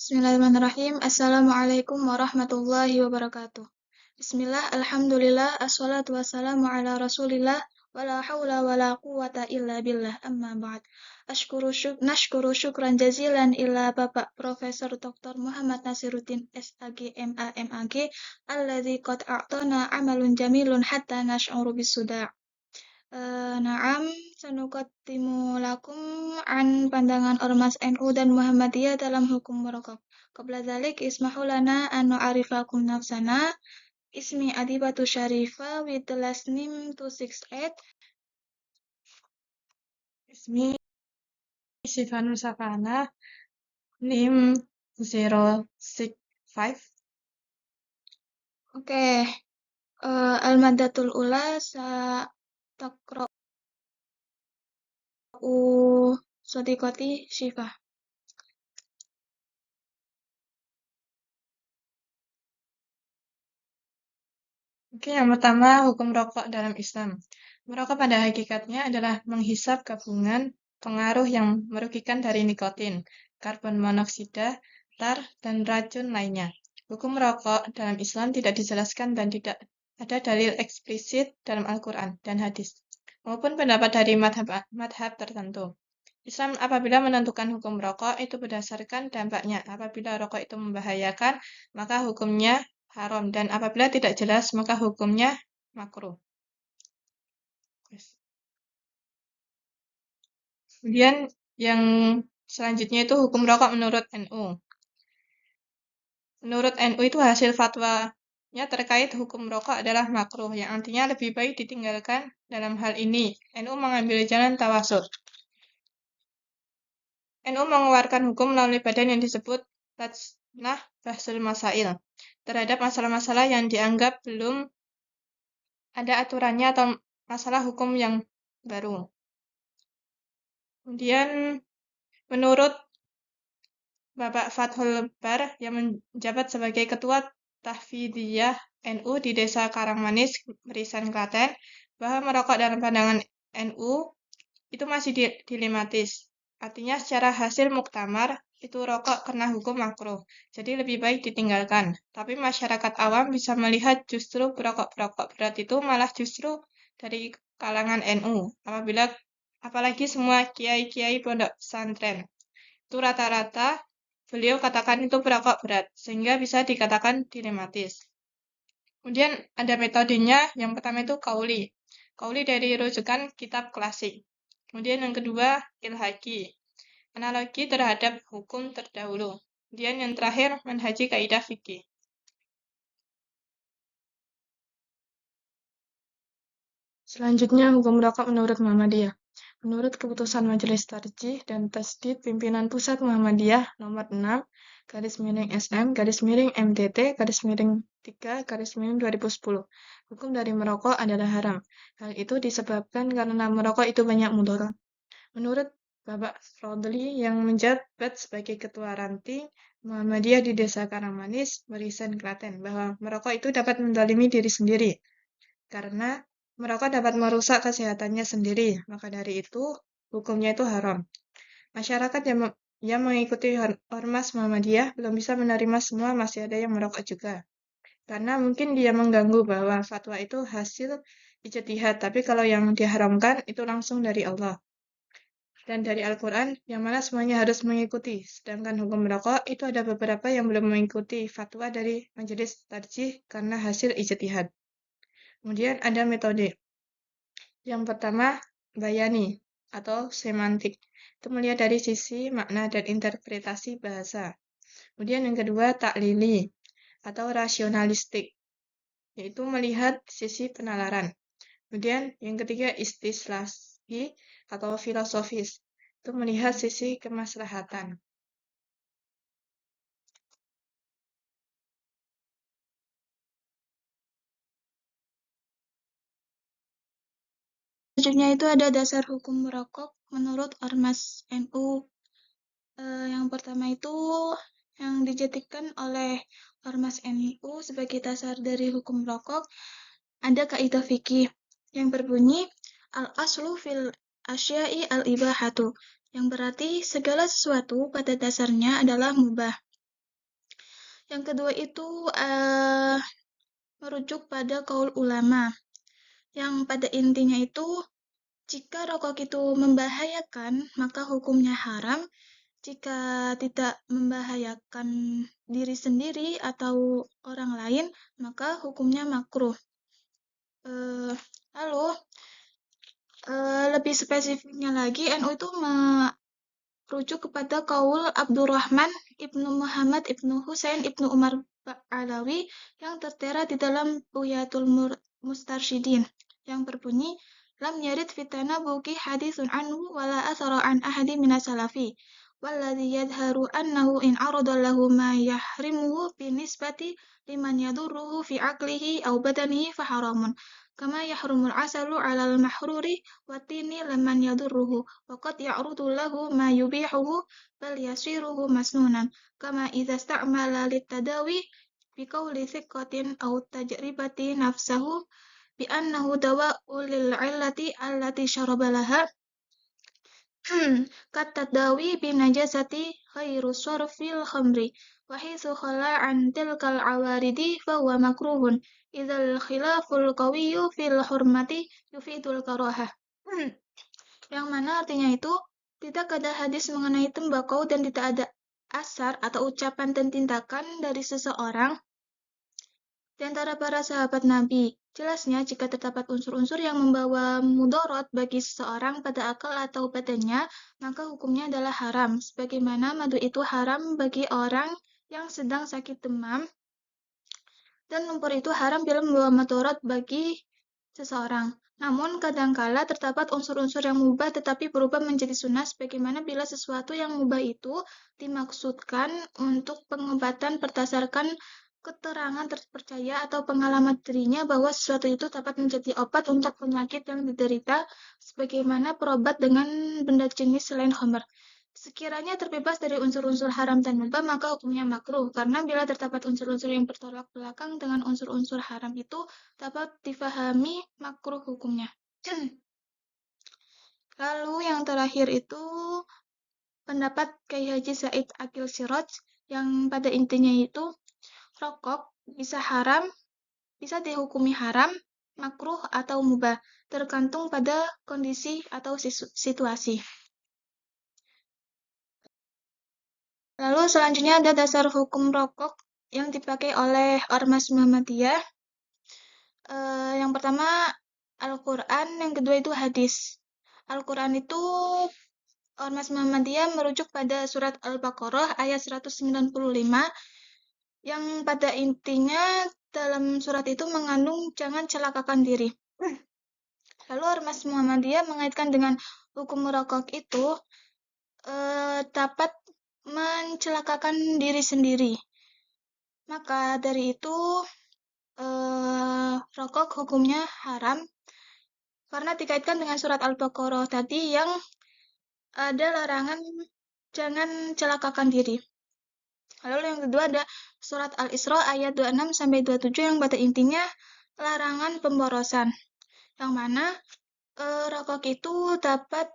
Bismillahirrahmanirrahim. Assalamualaikum warahmatullahi wabarakatuh. Bismillah, alhamdulillah, assalatu wassalamu ala rasulillah, wala hawla wala quwata illa billah, amma ba'd. Nashkuru syukran jazilan illa Bapak Profesor Dr. Muhammad Nasiruddin SAG MAG, alladzi qad a'tana amalun jamilun hatta nash'uru bisuda'. Naam, sanuqaddimu lakum an pandangan Ormas NU dan Muhammadiyah dalam hukum merokok. Qabla dzalik ismahu lana an nu'arifakum nafsana. Ismi Adibatu Syarifa with the last name 268. Ismi Sifanul Sakana, NIM 065. Oke. Al-Maddatul Ula sa taqra'u Sadiqati Syifa. Oke, yang pertama hukum rokok dalam Islam. Merokok pada hakikatnya adalah menghisap gabungan pengaruh yang merugikan dari nikotin, karbon monoksida, tar, dan racun lainnya. Hukum rokok dalam Islam tidak dijelaskan dan tidak ada dalil eksplisit dalam Al-Quran dan hadis, maupun pendapat dari madhab tertentu. Islam apabila menentukan hukum rokok itu berdasarkan dampaknya. Apabila rokok itu membahayakan, maka hukumnya haram, dan apabila tidak jelas, maka hukumnya makruh. Kemudian yang selanjutnya itu hukum rokok menurut NU. Menurut NU itu hasil fatwanya terkait hukum rokok adalah makruh, yang artinya lebih baik ditinggalkan. Dalam hal ini, NU mengambil jalan tawasud. NU mengeluarkan hukum melalui badan yang disebut Lajnah Bahsul Masail terhadap masalah-masalah yang dianggap belum ada aturannya atau masalah hukum yang baru. Kemudian menurut Bapak Fathul Bar yang menjabat sebagai Ketua Tahfidziyah NU di Desa Karangmanis, Merisan, Klaten, bahwa merokok dalam pandangan NU itu masih dilematis. Artinya secara hasil muktamar itu rokok kena hukum makruh, jadi lebih baik ditinggalkan. Tapi masyarakat awam bisa melihat justru perokok-perokok berat itu malah justru dari kalangan NU. Apalagi semua kiai-kiai pondok pesantren. Itu rata-rata beliau katakan itu perokok berat, sehingga bisa dikatakan dilematis. Kemudian ada metodenya, yang pertama itu kauli. Kauli dari rujukan kitab klasik. Kemudian yang kedua, ilhaqi. Analogi terhadap hukum terdahulu. Kemudian yang terakhir, manhaji kaidah fikih. Selanjutnya, hukum rokok menurut Muhammadiyah. Menurut keputusan Majelis Tarjih dan Tasdid Pimpinan Pusat Muhammadiyah nomor 6, _SM, _MDT, _3, _2010. Hukum dari merokok adalah haram. Hal itu disebabkan karena merokok itu banyak mudarat. Menurut Bapak Fadli yang menjabat sebagai Ketua Ranting Muhammadiyah di Desa Karangmanis, Merisan, Klaten, bahwa merokok itu dapat menzalimi diri sendiri. Karena merokok dapat merusak kesehatannya sendiri, maka dari itu hukumnya itu haram. Masyarakat yang mengikuti Ormas Muhammadiyah belum bisa menerima semua, masih ada yang merokok juga. Karena mungkin dia mengganggu bahwa fatwa itu hasil ijtihad, tapi kalau yang diharamkan itu langsung dari Allah dan dari Al-Quran, yang mana semuanya harus mengikuti. Sedangkan hukum merokok itu ada beberapa yang belum mengikuti fatwa dari Majelis Tarjih karena hasil ijtihad. Kemudian ada metode. Yang pertama, bayani atau semantik. Itu melihat dari sisi makna dan interpretasi bahasa. Kemudian yang kedua, taklili atau rasionalistik, yaitu melihat sisi penalaran. Kemudian yang ketiga, istislahi atau filosofis, itu melihat sisi kemaslahatan. Selanjutnya itu ada dasar hukum merokok menurut Ormas NU. Yang pertama itu yang dijadikan oleh Ormas NU sebagai dasar dari hukum rokok ada kaidah fikih yang berbunyi al-aslu fil asya'i al-ibahatu, yang berarti segala sesuatu pada dasarnya adalah mubah. Yang kedua itu merujuk pada kaul ulama, yang pada intinya itu jika rokok itu membahayakan, maka hukumnya haram. Jika tidak membahayakan diri sendiri atau orang lain, maka hukumnya makruh. Lalu lebih spesifiknya lagi, NU itu merujuk kepada kaul Abdurrahman ibnu Muhammad ibnu Husain ibnu Umar Alawi yang tertera di dalam Buyatul Mustarsyidin yang berbunyi lam yarid fitana buki hadithun anhu wala athara an ahadi minas salafi walladhi yadharu annahu in arada lahu ma yahrimuhu binisbati liman yadurruhu fi aqlihi au badanihi faharamun kama yahrumul asalu alal mahruri watini liman yadurruhu waqad ya'rudu lahu ma yubihuhu bal yasiruhu masnunan kama idza sta'mala litadawi biqauli thiqatin aw tajribati nafsahu bi annahu dawa'u lil 'illati allati syaraba laha katadawi bin najasati khairu sarfil khamri wa hitsu khala an tilkal awaridi fa huwa makruhun idzal khilaful qawiyyu fil hurmati yufidul karahah. Yang mana artinya itu tidak ada hadis mengenai tembakau dan tidak ada asar atau ucapan dan tindakan dari seseorang di antara para sahabat Nabi. Jelasnya, jika terdapat unsur-unsur yang membawa mudarat bagi seseorang pada akal atau badannya, maka hukumnya adalah haram. Sebagaimana madu itu haram bagi orang yang sedang sakit demam, dan lumpur itu haram bila membawa mudarat bagi seseorang. Namun, kadangkala terdapat unsur-unsur yang mubah tetapi berubah menjadi sunnah, sebagaimana bila sesuatu yang mubah itu dimaksudkan untuk pengobatan berdasarkan keterangan terpercaya atau pengalaman dirinya bahwa sesuatu itu dapat menjadi obat untuk penyakit yang diderita, sebagaimana berobat dengan benda jenis selain khamr. Sekiranya terbebas dari unsur-unsur haram dan mubah, maka hukumnya makruh, karena bila terdapat unsur-unsur yang bertolak belakang dengan unsur-unsur haram itu, dapat difahami makruh hukumnya. Lalu yang terakhir itu pendapat Kyai Haji Said Akil Siraj, yang pada intinya itu rokok bisa dihukumi haram, makruh atau mubah, tergantung pada kondisi atau situasi. Lalu selanjutnya ada dasar hukum rokok yang dipakai oleh Ormas Muhammadiyah. Yang pertama Al-Quran, yang kedua itu hadis. Al-Quran itu Ormas Muhammadiyah merujuk pada surat Al-Baqarah ayat 195 yang pada intinya dalam surat itu mengandung jangan celakakan diri. Lalu Ormas Muhammadiyah mengaitkan dengan hukum merokok itu dapat mencelakakan diri sendiri. Maka dari itu rokok hukumnya haram karena dikaitkan dengan surat Al-Baqarah tadi yang ada larangan jangan celakakan diri. Lalu yang kedua ada surat Al-Isra ayat 26 sampai 27 yang pada intinya larangan pemborosan. Yang mana rokok itu dapat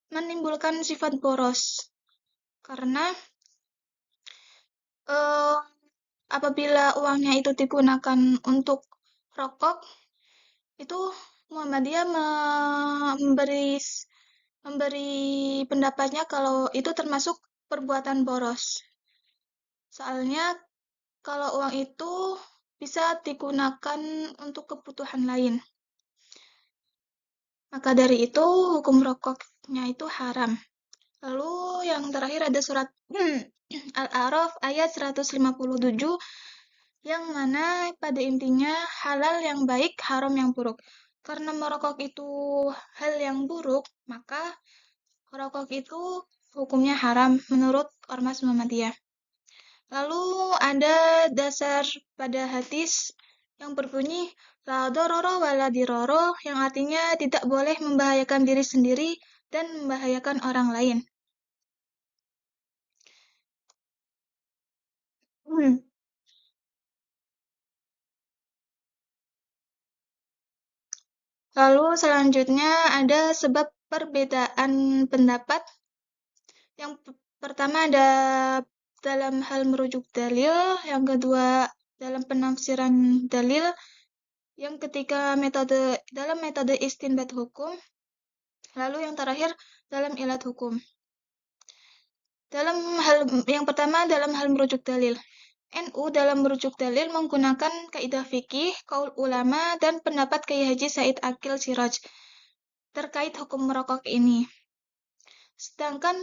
menimbulkan sifat boros. Karena apabila uangnya itu digunakan untuk rokok, itu Muhammadiyah memberi pendapatnya kalau itu termasuk perbuatan boros. Soalnya kalau uang itu bisa digunakan untuk kebutuhan lain. Maka dari itu hukum rokoknya itu haram. Lalu yang terakhir ada surat Al-A'raf ayat 157 yang mana pada intinya halal yang baik, haram yang buruk. Karena merokok itu hal yang buruk, maka merokok itu hukumnya haram menurut Ormas Muhammadiyah. Lalu ada dasar pada hadis yang berbunyi la dororo wala diroro, yang artinya tidak boleh membahayakan diri sendiri dan membahayakan orang lain. Lalu selanjutnya ada sebab perbedaan pendapat. Yang pertama ada dalam hal merujuk dalil, yang kedua dalam penafsiran dalil, yang ketiga dalam metode istinbat hukum, lalu yang terakhir dalam ilat hukum. Yang pertama dalam hal merujuk dalil. NU dalam merujuk dalil menggunakan kaidah fikih, qaul ulama, dan pendapat Kiai Haji Said Akil Siraj terkait hukum merokok ini. Sedangkan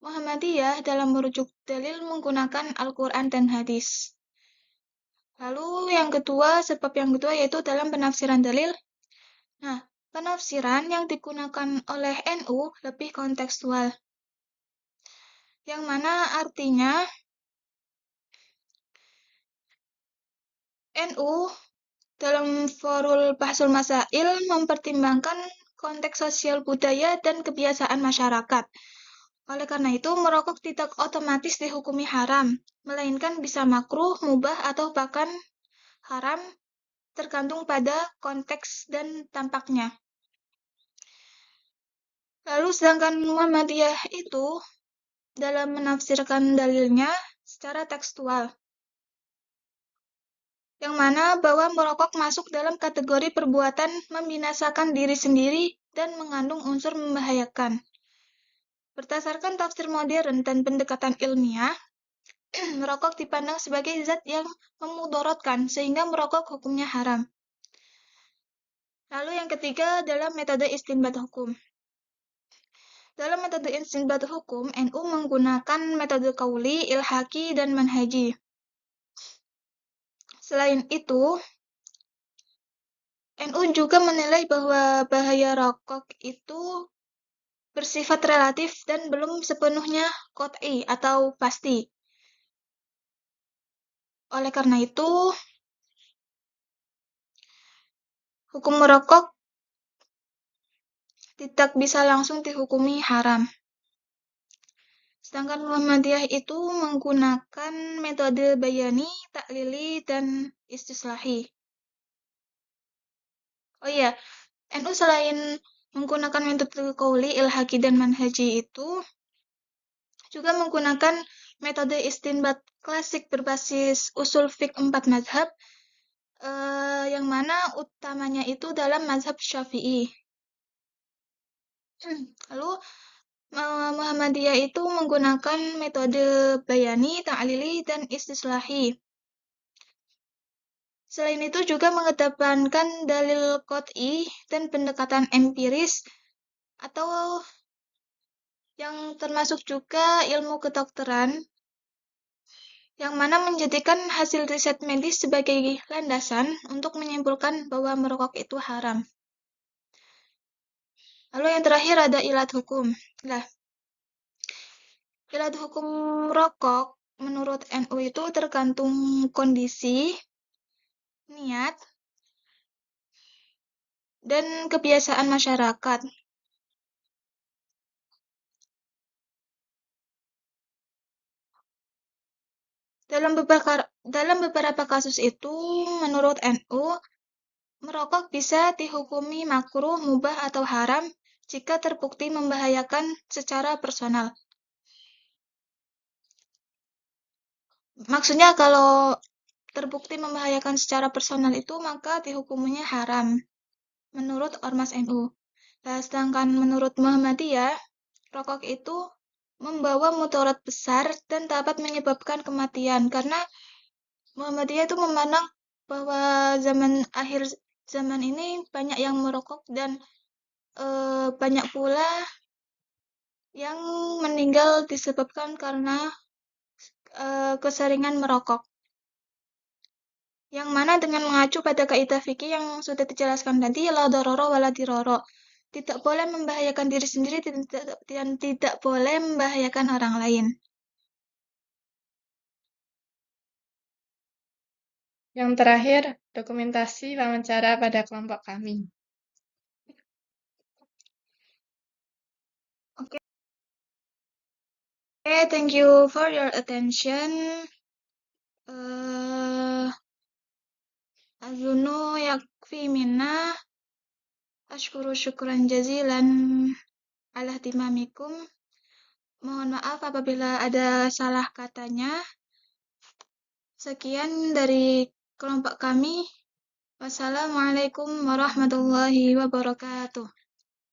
Muhammadiyah dalam merujuk dalil menggunakan Al-Quran dan hadis. Lalu sebab yang kedua yaitu dalam penafsiran dalil. Nah, penafsiran yang digunakan oleh NU lebih kontekstual. Yang mana artinya NU dalam Forul Bahsul Masail mempertimbangkan konteks sosial budaya dan kebiasaan masyarakat. Oleh karena itu, merokok tidak otomatis dihukumi haram, melainkan bisa makruh, mubah, atau bahkan haram, tergantung pada konteks dan tampaknya. Lalu sedangkan Muhammadiyah itu dalam menafsirkan dalilnya secara tekstual, yang mana bahwa merokok masuk dalam kategori perbuatan membinasakan diri sendiri dan mengandung unsur membahayakan. Berdasarkan tafsir modern dan pendekatan ilmiah, merokok dipandang sebagai zat yang memudorotkan sehingga merokok hukumnya haram. Lalu yang ketiga dalam metode istinbat hukum. Dalam metode istinbat hukum, NU menggunakan metode qauli, ilhaqi, dan manhaji. Selain itu, NU juga menilai bahwa bahaya rokok itu bersifat relatif dan belum sepenuhnya qot'i atau pasti. Oleh karena itu, hukum merokok tidak bisa langsung dihukumi haram. Sedangkan Muhammadiyah itu menggunakan metode bayani, taklili, dan istislahi. Oh iya, NU selain menggunakan metode qauli, ilhaqi, dan manhaji itu juga menggunakan metode istinbat klasik berbasis usul fiqh 4 mazhab, yang mana utamanya itu dalam mazhab Syafi'i. Lalu Muhammadiyah itu menggunakan metode bayani, ta'lili, dan istislahi. Selain itu juga mengedepankan dalil qot'i dan pendekatan empiris atau yang termasuk juga ilmu kedokteran, yang mana menjadikan hasil riset medis sebagai landasan untuk menyimpulkan bahwa merokok itu haram. Lalu yang terakhir ada ilat hukum. Nah, ilat hukum rokok menurut NU itu tergantung kondisi, niat, dan kebiasaan masyarakat. Dalam beberapa kasus itu, menurut NU, merokok bisa dihukumi makruh, mubah, atau haram jika terbukti membahayakan secara personal. Maksudnya kalau terbukti membahayakan secara personal itu maka dihukumnya haram menurut Ormas NU. Nah, sedangkan menurut Muhammadiyah, rokok itu membawa mudarat besar dan dapat menyebabkan kematian karena Muhammadiyah itu memandang bahwa akhir zaman ini banyak yang merokok dan banyak pula yang meninggal disebabkan karena keseringan merokok. Yang mana dengan mengacu pada kaidah fikih yang sudah dijelaskan tadi, la darara wala dirara. Tidak boleh membahayakan diri sendiri dan tidak boleh membahayakan orang lain. Yang terakhir, dokumentasi wawancara pada kelompok kami. Okay, thank you for your attention. Azunu yakfi minna. Ashkuru syukran jazilan ala timamikum. Mohon maaf apabila ada salah katanya. Sekian dari kelompok kami. Wassalamualaikum warahmatullahi wabarakatuh.